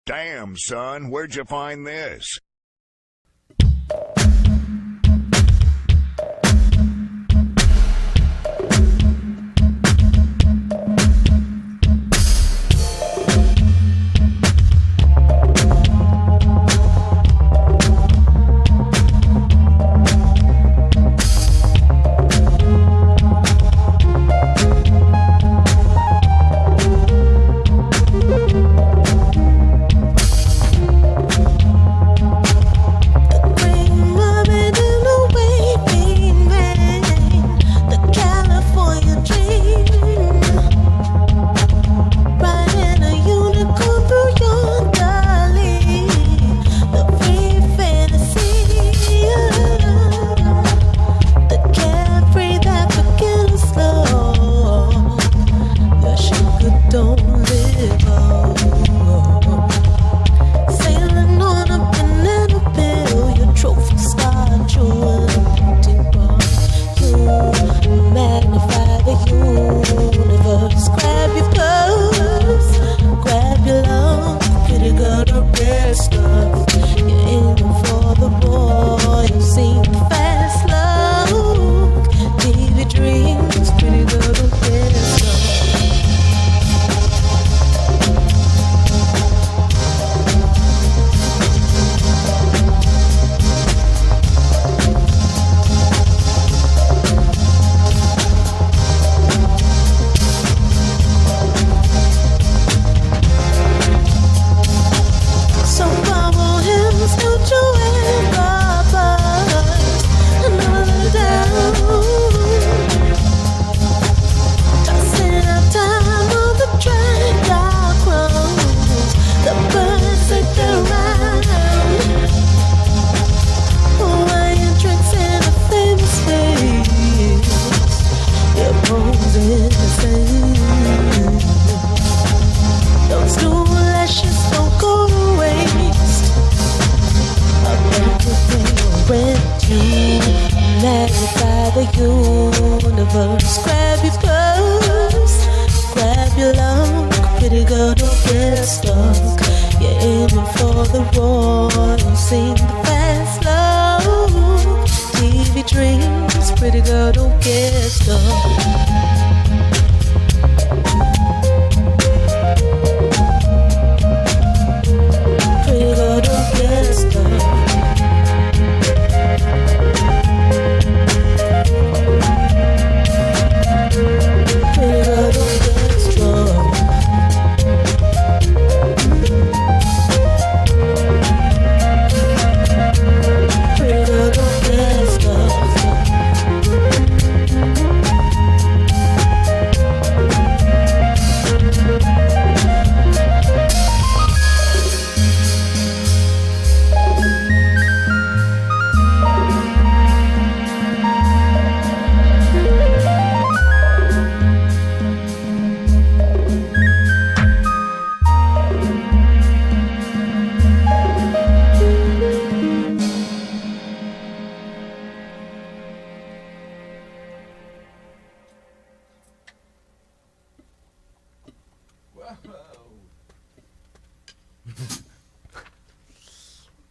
Damn, son, where'd you find this?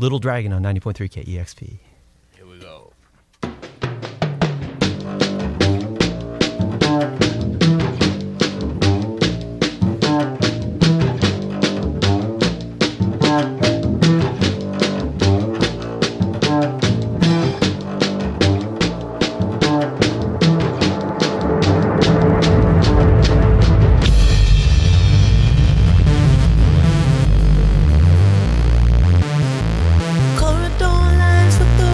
Little Dragon on 90.3 KEXP. Here we go. Corridor lines with the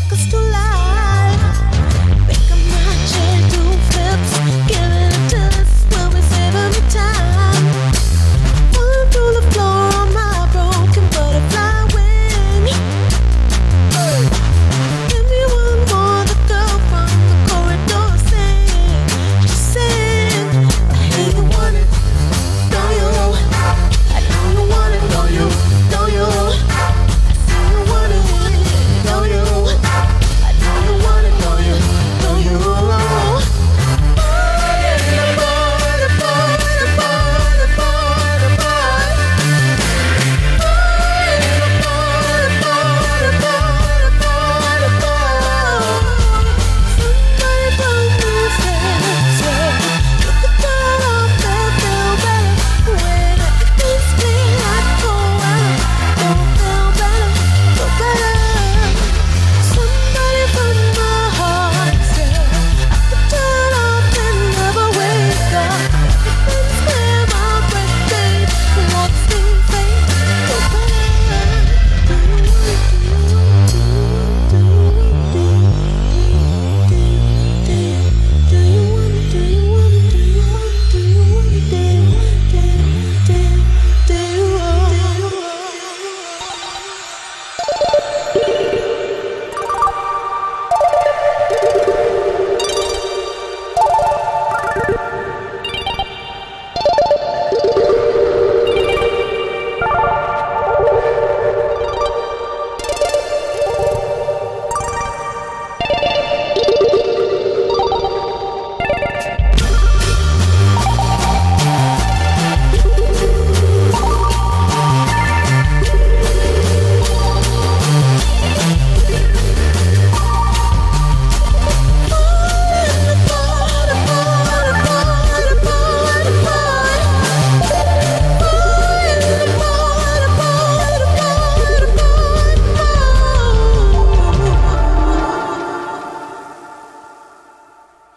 took us to life. Making my chair do flips, giving it to us when we saving the time. Falling through the floor on my broken butterfly wing. Give me one more, the girl from the corridor sang. She sang, I hear you want it, know you? I know you want it, know you? Know you? I see you want it, know you? I know you want it, know you? Know you?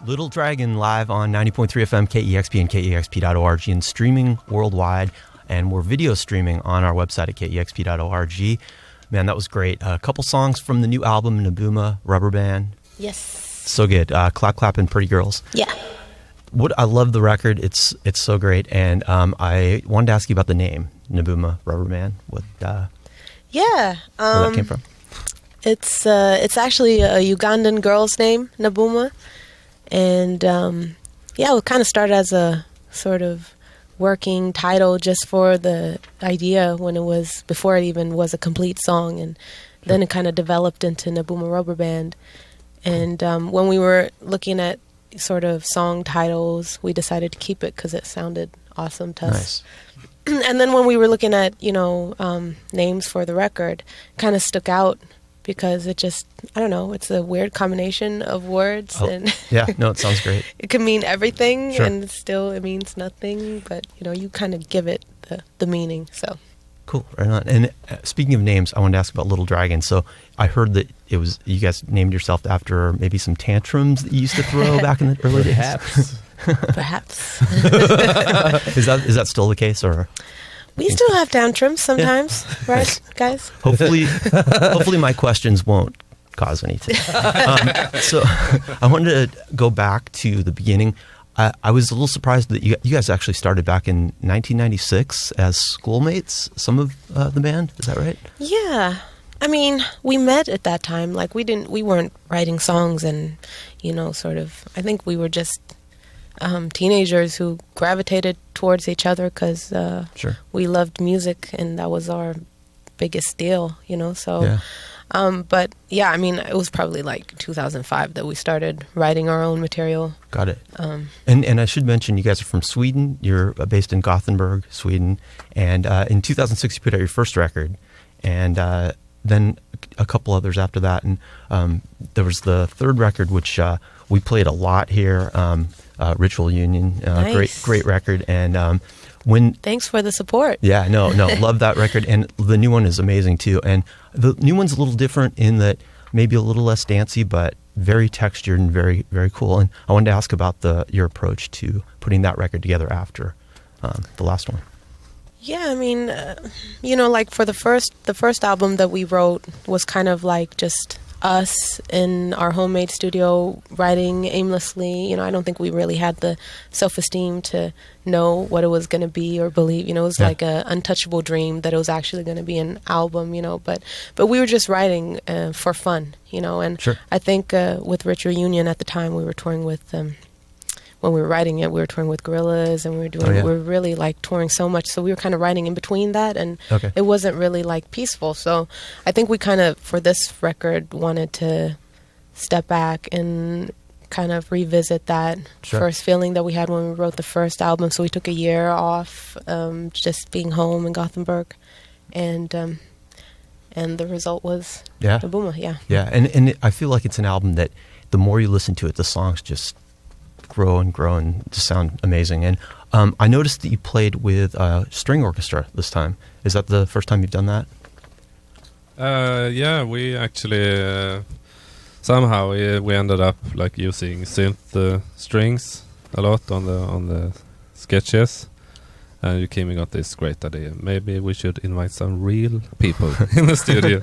Little Dragon live on 90.3 FM, KEXP and KEXP.org and streaming worldwide. And we're video streaming on our website at KEXP.org. Man, that was great. A couple songs from the new album, Nabuma, Rubber Band. Yes. So good. Klapp Klapp and Pretty Girls. Yeah. I love the record. It's so great. And I wanted to ask you about the name, Nabuma, Rubber Band. Yeah. Where that came from? It's actually a Ugandan girl's name, Nabuma. And yeah, it kind of started as a sort of working title just for the idea before it even was a complete song, and then it kind of developed into Nabuma Rubber Band. And when we were looking at sort of song titles, we decided to keep it because it sounded awesome to us. Nice. And then when we were looking at names for the record, kind of stuck out because it just, I don't know, it's a weird combination of words. And yeah, no, it sounds great. It can mean everything, sure. And still it means nothing, but, you kind of give it the meaning, so. Cool, right on. And speaking of names, I wanted to ask about Little Dragon. So I heard that you guys named yourself after maybe some tantrums that you used to throw back in the early days. Perhaps. Is that still the case, or? We still have tantrums sometimes, right, guys? Hopefully my questions won't cause anything. So I wanted to go back to the beginning. I was a little surprised that you guys actually started back in 1996 as schoolmates, some of the band. Is that right? Yeah. I mean, we met at that time. Like, we weren't writing songs and, I think we were just teenagers who gravitated towards each other because sure. we loved music, and that was our biggest deal, so yeah. But yeah, I mean, it was probably like 2005 that we started writing our own material. Got it. And I should mention, you guys are from Sweden. You're based in Gothenburg, Sweden, and in 2006 you put out your first record, and then a couple others after that, and there was the third record, which we played a lot here, Ritual Union. Nice. Great record. And thanks for the support. Yeah, no, love that record. And the new one is amazing too. And the new one's a little different in that maybe a little less dancey, but very textured and very, very cool. And I wanted to ask about your approach to putting that record together after the last one. Yeah, I mean, like for the first album that we wrote was kind of like just us in our homemade studio writing aimlessly. I don't think we really had the self-esteem to know what it was going to be or believe. It was like a untouchable dream that it was actually going to be an album. But we were just writing for fun. And Sure. I think with Rich Reunion at the time we were touring with. When we were writing it, we were touring with Gorillaz, and we were really like touring so much. So we were kind of writing in between that, and it wasn't really like peaceful. So I think we kind of, for this record, wanted to step back and kind of revisit that first feeling that we had when we wrote the first album. So we took a year off, just being home in Gothenburg, and the result was Nabooma. Yeah, and I feel like it's an album that the more you listen to it, the songs just grow and grow and just sound amazing. And I noticed that you played with string orchestra this time. Is that the first time you've done that? Yeah, we actually somehow we ended up like using synth strings a lot on the sketches. And Yukimi got this great idea. Maybe we should invite some real people in the studio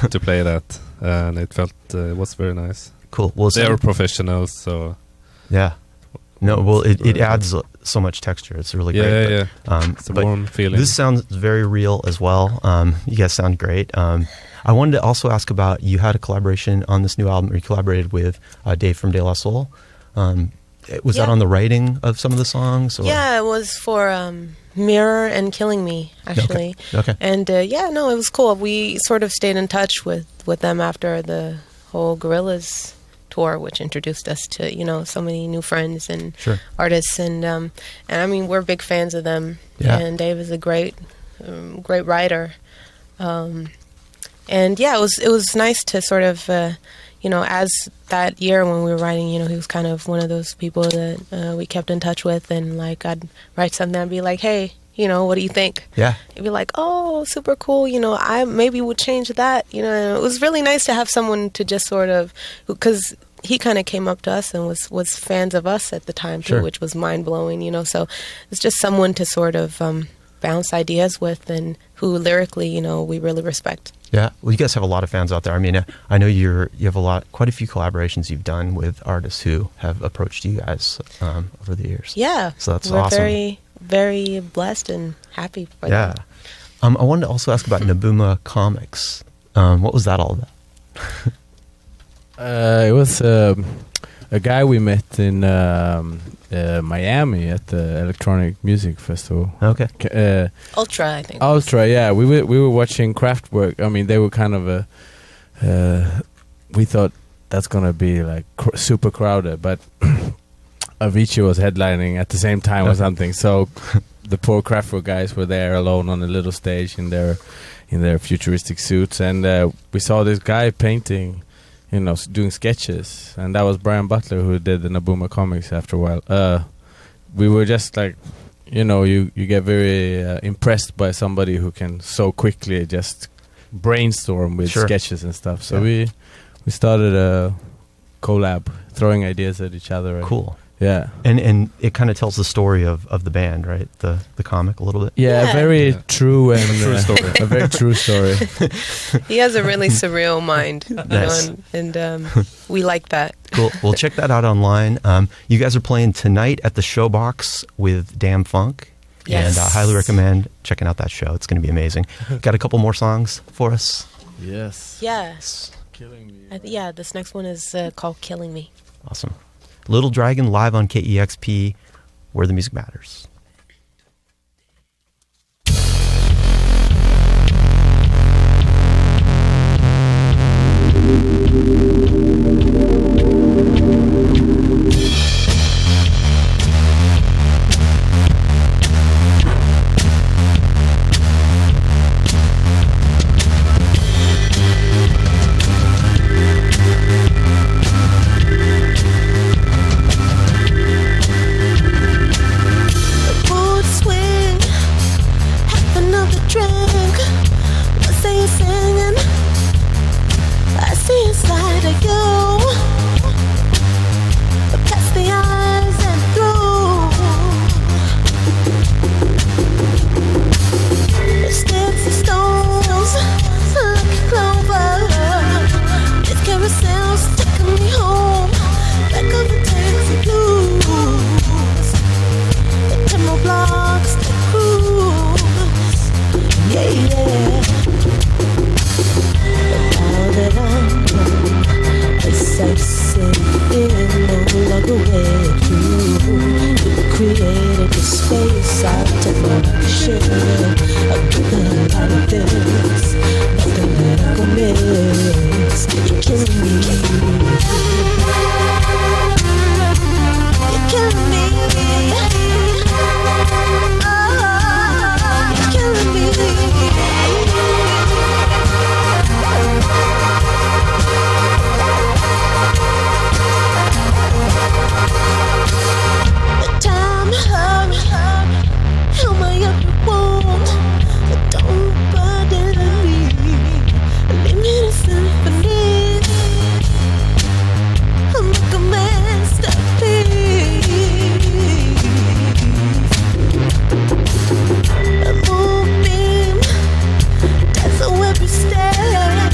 to play that, and it felt it was very nice. Cool. Well, they are professionals, so yeah. No, well, it adds so much texture. It's really great. Yeah. It's a warm feeling. This sounds very real as well. You guys sound great. I wanted to also ask about, you had a collaboration on this new album, or you collaborated with Dave from De La Soul. Was that on the writing of some of the songs? Or? Yeah, it was for Mirror and Killing Me, actually. Okay. And it was cool. We sort of stayed in touch with them after the whole Gorillaz tour, which introduced us to so many new friends and artists, and I mean, we're big fans of them. And Dave is a great writer, and it was nice to sort of as that year when we were writing, he was kind of one of those people that we kept in touch with, and like I'd write something and be like, hey, what do you think? Yeah. It'd be like, oh, super cool. I maybe would change that. And it was really nice to have someone to just sort of, because he kind of came up to us and was fans of us at the time too, which was mind blowing. So it's just someone to sort of bounce ideas with, and who lyrically, we really respect. Yeah. Well, you guys have a lot of fans out there. I mean, I know you have quite a few collaborations you've done with artists who have approached you guys over the years. Yeah. So that's we're awesome. Very, very blessed and happy for them. I wanted to also ask about Nabooma Comics. What was that all about? It was a guy we met in Miami at the Electronic Music Festival. Okay. Ultra, I think. Ultra, yeah. We were watching Kraftwerk. I mean, they were kind of we thought that's gonna be like super crowded, but Avicii was headlining at the same time or something. So the poor Kraftwerk guys were there alone on a little stage in their futuristic suits, and we saw this guy painting, doing sketches, and that was Brian Butler, who did the Nabooma Comics after a while. We were just like, you get very impressed by somebody who can so quickly just brainstorm with sketches and stuff. So we started a collab, throwing ideas at each other. Cool. Yeah. And it kind of tells the story of the band, right? The comic a little bit. Yeah, very true and true story. A very true story. He has a really surreal mind. Nice. And we like that. Cool. Well, check that out online. You guys are playing tonight at the Showbox with Damn Funk. Yes. And I highly recommend checking out that show. It's going to be amazing. Got a couple more songs for us? Yes. Yes. Killing me. This next one is called Killing Me. Awesome. Little Dragon live on KEXP, where the music matters. You're killing me. You're killing me. The time, hurry, help me up your wound. Don't burden me. Leave me to symphony. I'm like a masterpiece. A moonbeam, that's how every step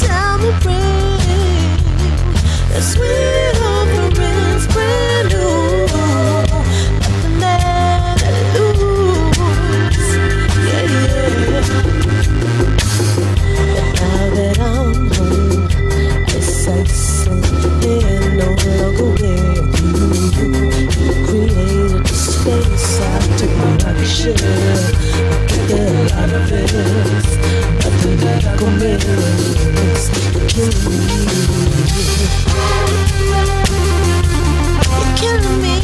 down the ring. The sweet offerings, brand new. Nothing that I lose. Yeah, yeah. Now that I'm home, it's like something no longer with you. You created the space, I took my action. I get out of this, nothing that I can miss. You're killing me. You're killing me. Oh, you're killing me.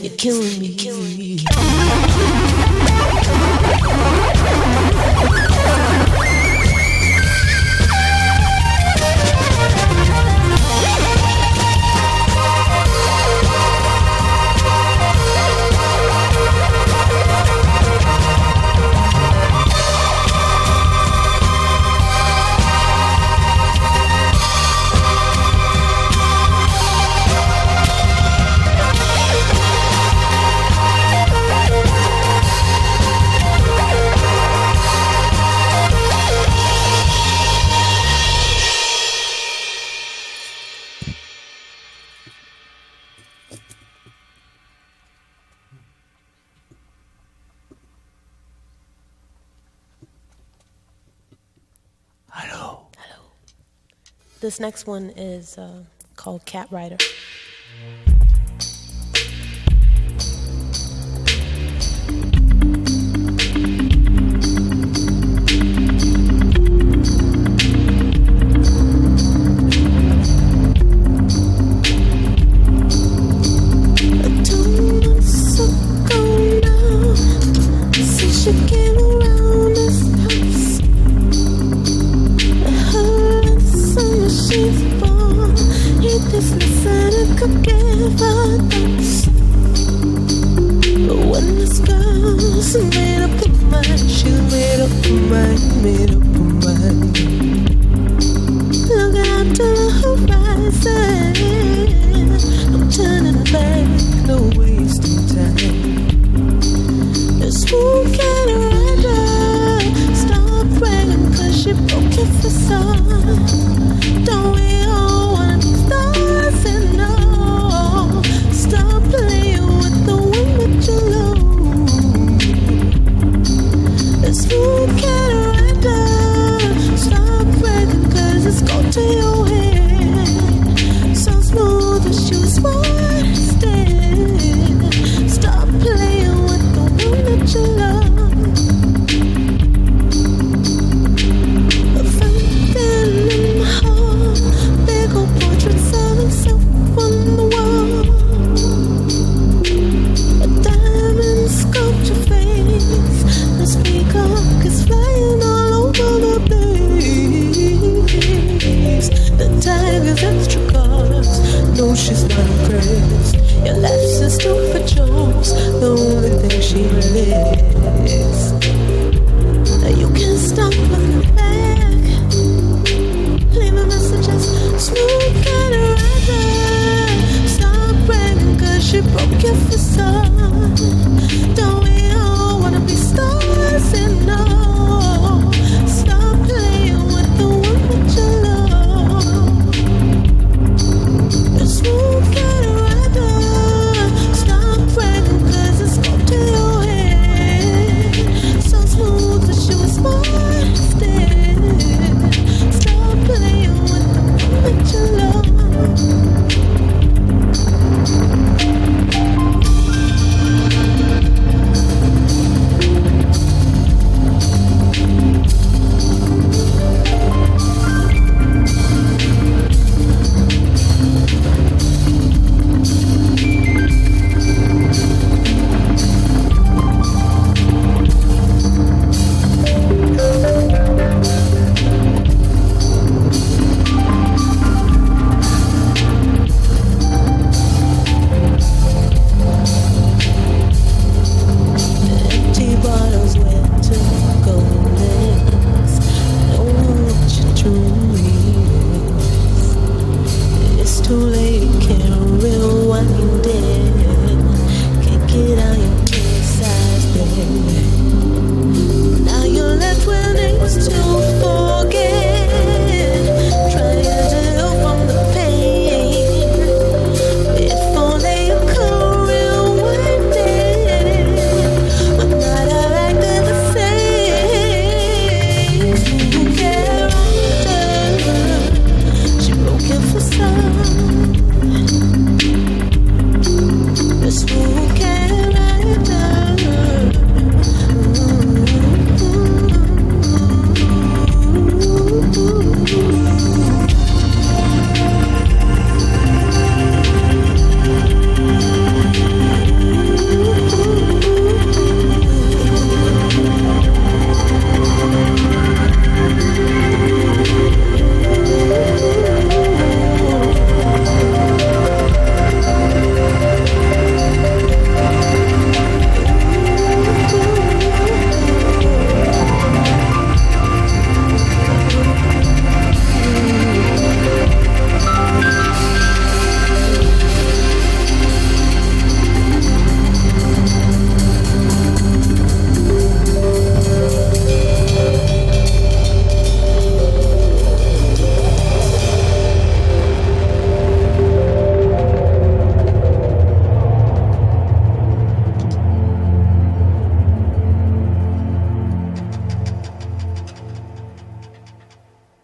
You're killing me, killing me. This next one is called Cat Rider.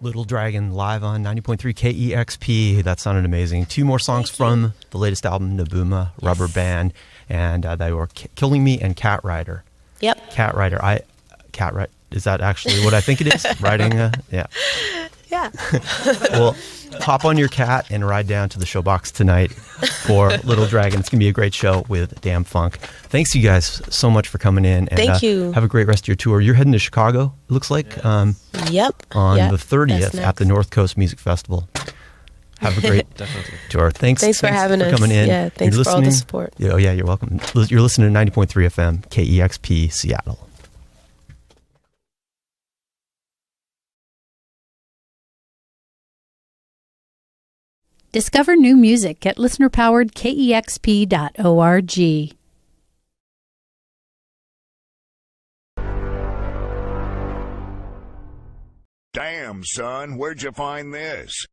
Little Dragon live on 90.3 KEXP. That sounded amazing. 2 more songs from the latest album, Nabuma, Rubber Band, and they were Killing Me and Cat Rider. Yep. Cat Rider. Is that actually what I think it is? Riding yeah. Yeah. Well, hop on your cat and ride down to the showbox tonight for Little Dragon. It's going to be a great show with Damn Funk. Thanks you guys so much for coming in. And, Thank you. Have a great rest of your tour. You're heading to Chicago, it looks like. Yep. On the 30th at the North Coast Music Festival. Have a great tour. Thanks for having us. Coming in. Yeah, thanks for all the support. Oh, yeah, you're welcome. You're listening to 90.3 FM, KEXP, Seattle. Discover new music at listener-powered KEXP.org. Damn, son, where'd you find this?